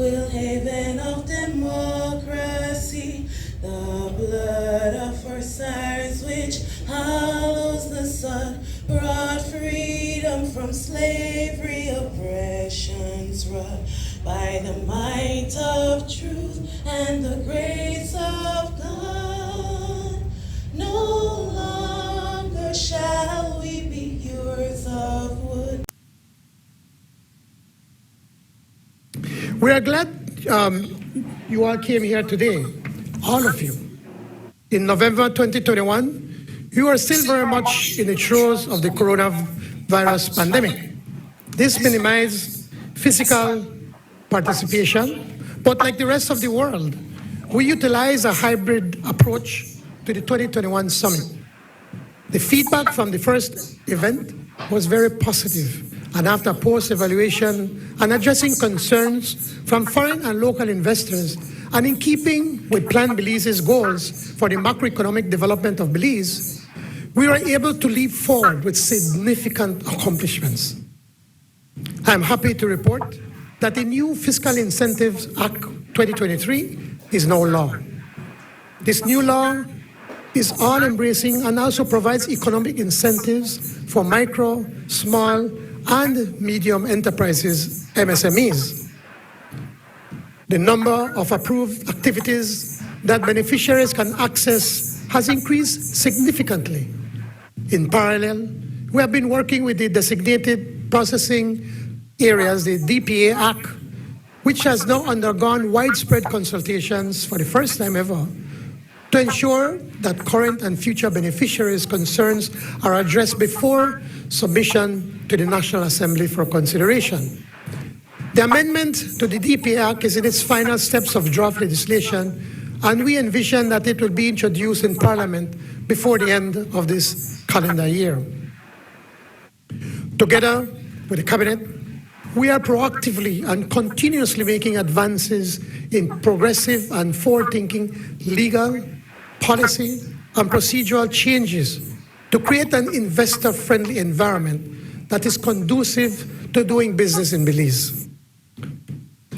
will haven of democracy, the blood of our sires which hallows the sun, brought freedom from slavery, oppression's rod, by the might of truth and the grace of God. No longer shall we be hewers of wood. We are glad you all came here today, all of you. In November 2021, you are still very much in the throes of the coronavirus pandemic. This minimized physical participation, but like the rest of the world, we utilize a hybrid approach to the 2021 summit. The feedback from the first event was very positive, and after post-evaluation and addressing concerns from foreign and local investors, and in keeping with Plan Belize's goals for the macroeconomic development of Belize, we were able to leap forward with significant accomplishments. I am happy to report that the new Fiscal Incentives Act 2023 is now law. This new law is all-embracing and also provides economic incentives for micro, small, and medium enterprises, MSMEs. The number of approved activities that beneficiaries can access has increased significantly. In parallel, we have been working with the designated processing areas, the DPA Act, which has now undergone widespread consultations for the first time ever to ensure that current and future beneficiaries' concerns are addressed before submission to the National Assembly for consideration. The amendment to the DPA Act is in its final steps of draft legislation, and we envision that it will be introduced in Parliament before the end of this calendar year. Together with the Cabinet, we are proactively and continuously making advances in progressive and forward-thinking legal, policy, and procedural changes to create an investor-friendly environment that is conducive to doing business in Belize.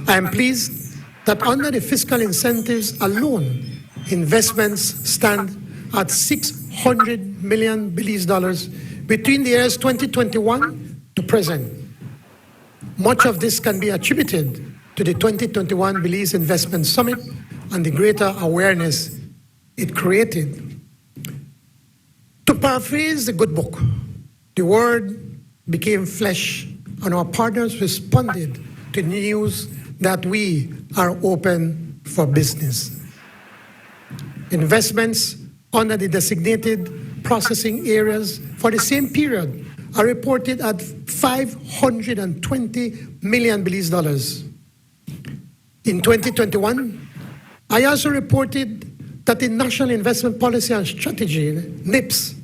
I am pleased that under the fiscal incentives alone, investments stand at $600 million Belize dollars between the years 2021 to present. Much of this can be attributed to the 2021 Belize Investment Summit and the greater awareness it created. To paraphrase the good book, the word became flesh, and our partners responded to the news that we are open for business. Investments under the designated processing areas for the same period are reported at $520 million Belize dollars. In 2021, I also reported that the National Investment Policy and Strategy, NIPS,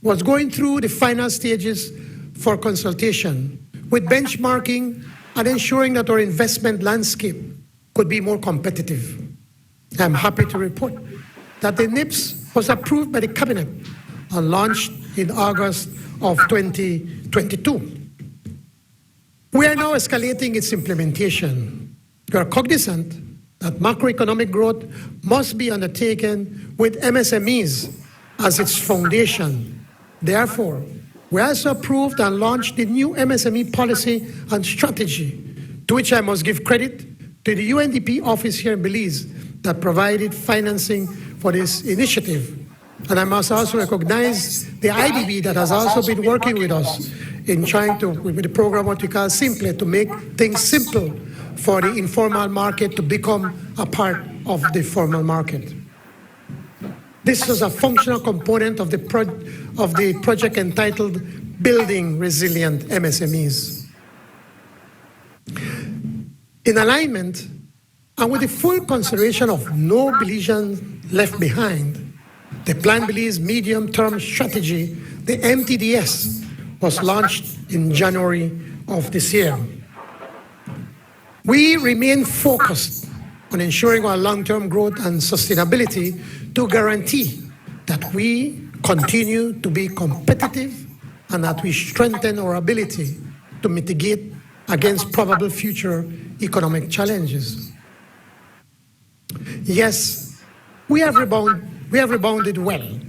was going through the final stages for consultation, with benchmarking and ensuring that our investment landscape could be more competitive. I'm happy to report that the NIPS was approved by the Cabinet and launched in August of 2022. We are now escalating its implementation. We are cognizant that macroeconomic growth must be undertaken with MSMEs as its foundation. Therefore, we also approved and launched the new MSME policy and strategy, to which I must give credit to the UNDP office here in Belize that provided financing for this initiative. And I must also recognize the IDB that has also been working with us in trying to, with the program what we call Simple, to make things simple for the informal market to become a part of the formal market. This was a functional component of the project entitled Building Resilient MSMEs. In alignment and with the full consideration of no Belizean left behind, the Plan Belize Medium-Term Strategy, the MTDS, was launched in January of this year. We remain focused on ensuring our long-term growth and sustainability to guarantee that we continue to be competitive and that we strengthen our ability to mitigate against probable future economic challenges. Yes, we have rebounded well,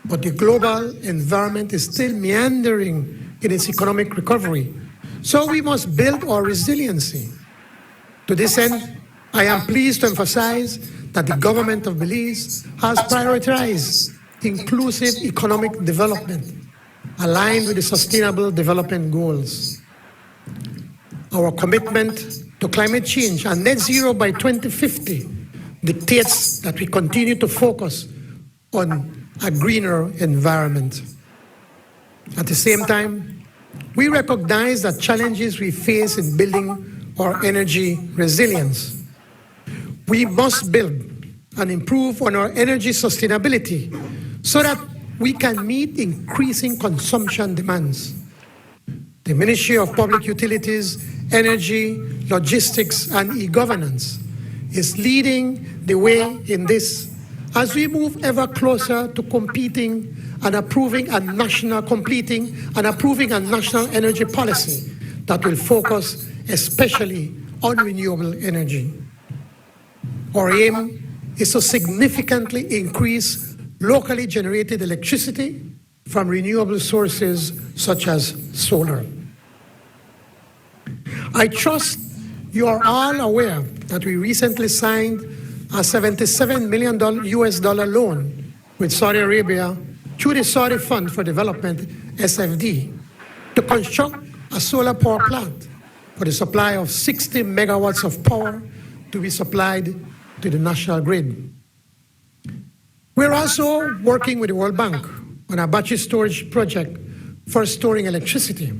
but the global environment is still meandering in its economic recovery. So we must build our resiliency. To this end, I am pleased to emphasize that the government of Belize has prioritized inclusive economic development aligned with the Sustainable Development Goals. Our commitment to climate change and net zero by 2050 dictates that we continue to focus on a greener environment. At the same time, we recognize the challenges we face in building our energy resilience. We must build and improve on our energy sustainability so that we can meet increasing consumption demands. The Ministry of Public Utilities, Energy, Logistics, and E-Governance is leading the way in this as we move ever closer to completing and approving a national energy policy that will focus especially on renewable energy. Our aim is to significantly increase locally generated electricity from renewable sources such as solar. I trust you are all aware that we recently signed a $77 million US dollar loan with Saudi Arabia through the Saudi Fund for Development, SFD, to construct a solar power plant for the supply of 60 megawatts of power to be supplied to the national grid. We're also working with the World Bank on a battery storage project for storing electricity.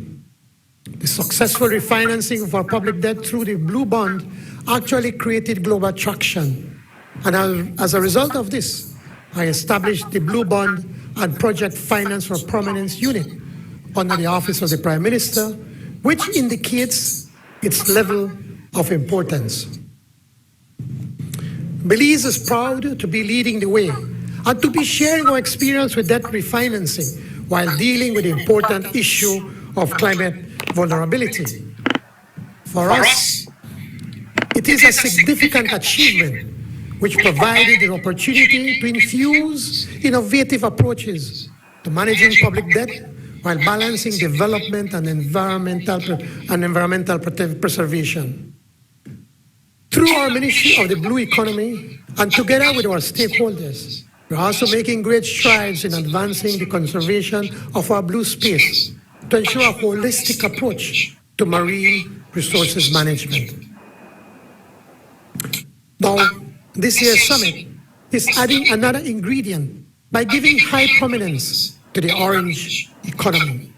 The successful refinancing of our public debt through the Blue Bond actually created global traction. And as a result of this, I established the Blue Bond and Project Finance for Prominence Unit under the Office of the Prime Minister, which indicates its level of importance. Belize is proud to be leading the way and to be sharing our experience with debt refinancing while dealing with the important issue of climate vulnerability. For us, it is a significant achievement which provided an opportunity to infuse innovative approaches to managing public debt while balancing development and environmental preservation. Through our Ministry of the Blue Economy and together with our stakeholders, we're also making great strides in advancing the conservation of our blue space to ensure a holistic approach to marine resources management. Now, this year's summit is adding another ingredient by giving high prominence to the orange economy.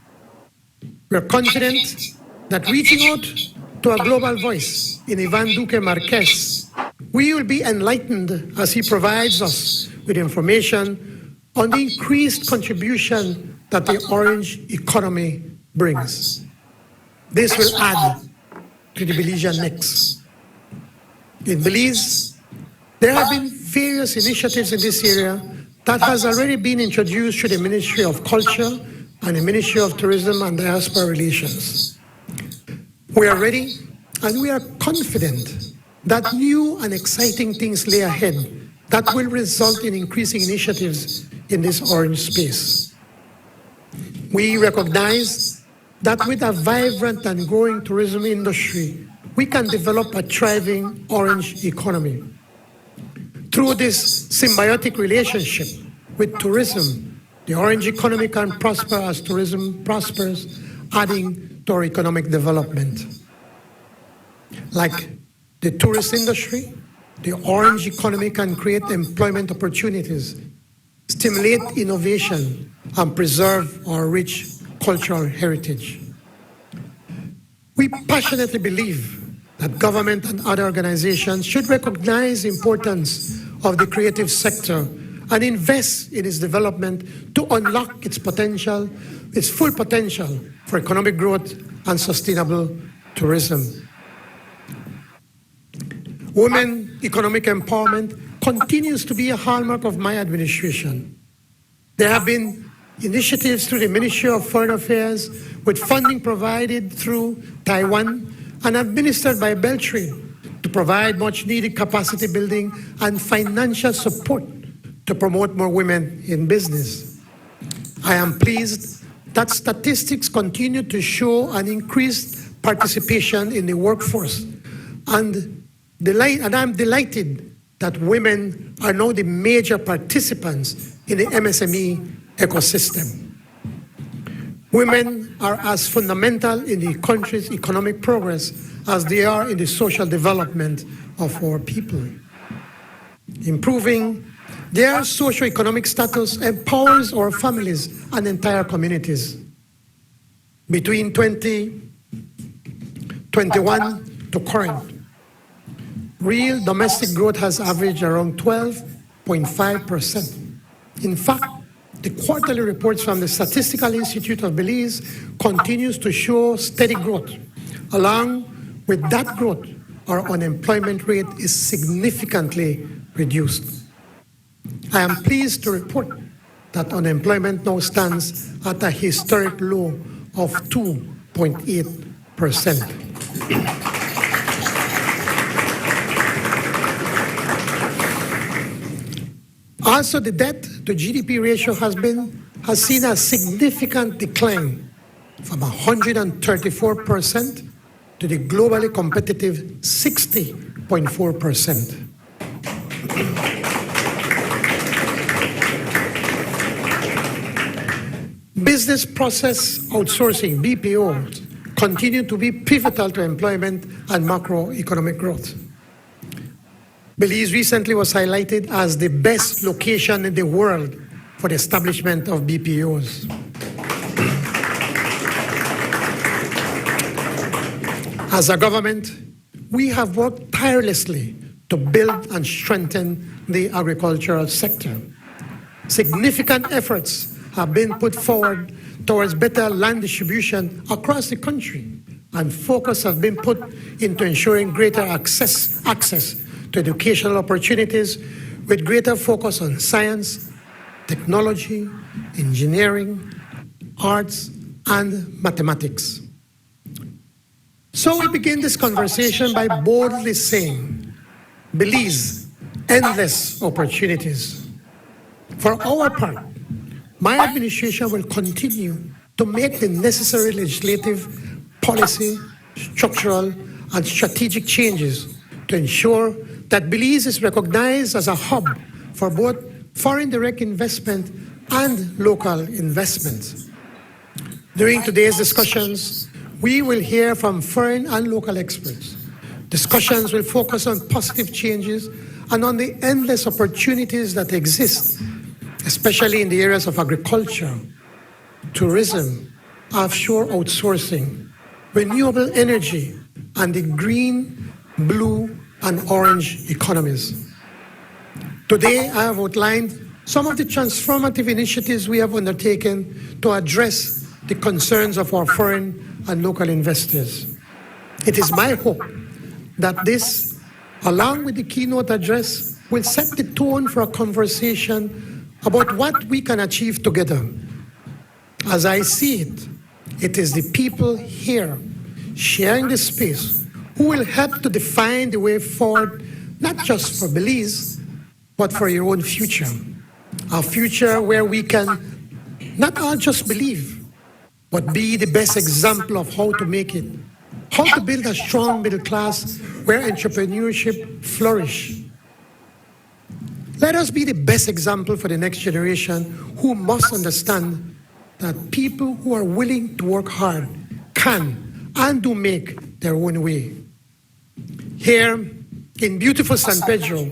We're confident that reaching out to a global voice in Ivan Duque Marquez, we will be enlightened as he provides us with information on the increased contribution that the orange economy brings. This will add to the Belizean mix. In Belize, there have been various initiatives in this area that has already been introduced through the Ministry of Culture and the Ministry of Tourism and Diaspora Relations. We are ready and we are confident that new and exciting things lay ahead that will result in increasing initiatives in this orange space. We recognize that with a vibrant and growing tourism industry, we can develop a thriving orange economy. Through this symbiotic relationship with tourism, the orange economy can prosper as tourism prospers, adding to our economic development. Like the tourist industry, the orange economy can create employment opportunities, stimulate innovation, and preserve our rich cultural heritage. We passionately believe that government and other organizations should recognize the importance of the creative sector and invest in its development to unlock its potential, its full potential for economic growth and sustainable tourism. Women economic empowerment continues to be a hallmark of my administration. There have been initiatives through the Ministry of Foreign Affairs with funding provided through Taiwan and administered by Beltrade to provide much needed capacity building and financial support to promote more women in business. I am pleased that statistics continue to show an increased participation in the workforce, and I'm delighted that women are now the major participants in the MSME ecosystem. Women are as fundamental in the country's economic progress as they are in the social development of our people. Improving their socio-economic status empowers our families and entire communities. Between 2021 to current, real domestic growth has averaged around 12.5%. In fact, the quarterly reports from the Statistical Institute of Belize continues to show steady growth. Along with that growth, our unemployment rate is significantly reduced. I am pleased to report that unemployment now stands at a historic low of 2.8%. Also, the debt to GDP ratio has seen a significant decline from 134% to the globally competitive 60.4%. Business process outsourcing, BPOs, continue to be pivotal to employment and macroeconomic growth. Belize recently was highlighted as the best location in the world for the establishment of BPOs. As a government, we have worked tirelessly to build and strengthen the agricultural sector. Significant efforts have been put forward towards better land distribution across the country, and focus has been put into ensuring greater access to educational opportunities with greater focus on science, technology, engineering, arts, and mathematics. So we begin this conversation by boldly saying, Belize, endless opportunities. For our part, my administration will continue to make the necessary legislative, policy, structural, and strategic changes to ensure that Belize is recognized as a hub for both foreign direct investment and local investments. During today's discussions, we will hear from foreign and local experts. Discussions will focus on positive changes and on the endless opportunities that exist, especially in the areas of agriculture, tourism, offshore outsourcing, renewable energy, and the green, blue, and orange economies. Today, I have outlined some of the transformative initiatives we have undertaken to address the concerns of our foreign and local investors. It is my hope that this, along with the keynote address, will set the tone for a conversation about what we can achieve together. As I see it, it is the people here sharing this space who will help to define the way forward, not just for Belize, but for your own future. A future where we can not all just believe, but be the best example of how to make it, how to build a strong middle class where entrepreneurship flourish. Let us be the best example for the next generation who must understand that people who are willing to work hard can and do make their own way. Here in beautiful San Pedro,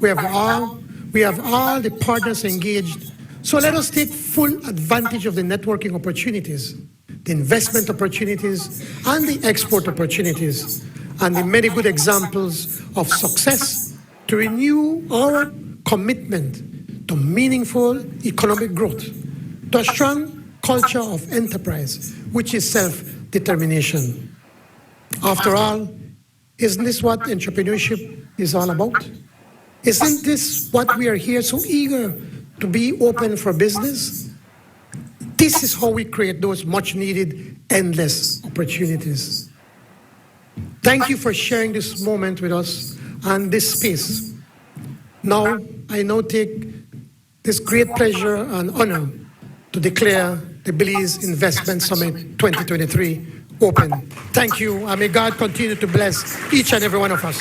we have all the partners engaged. So let us take full advantage of the networking opportunities, the investment opportunities, and the export opportunities, and the many good examples of success to renew our commitment to meaningful economic growth, to a strong culture of enterprise, which is self-determination. After all, isn't this what entrepreneurship is all about? Isn't this what we are here so eager to be open for business? This is how we create those much needed endless opportunities. Thank you for sharing this moment with us and this space. Now, I now take this great pleasure and honor to declare the Belize Investment Summit 2023 open. Thank you, and may God continue to bless each and every one of us.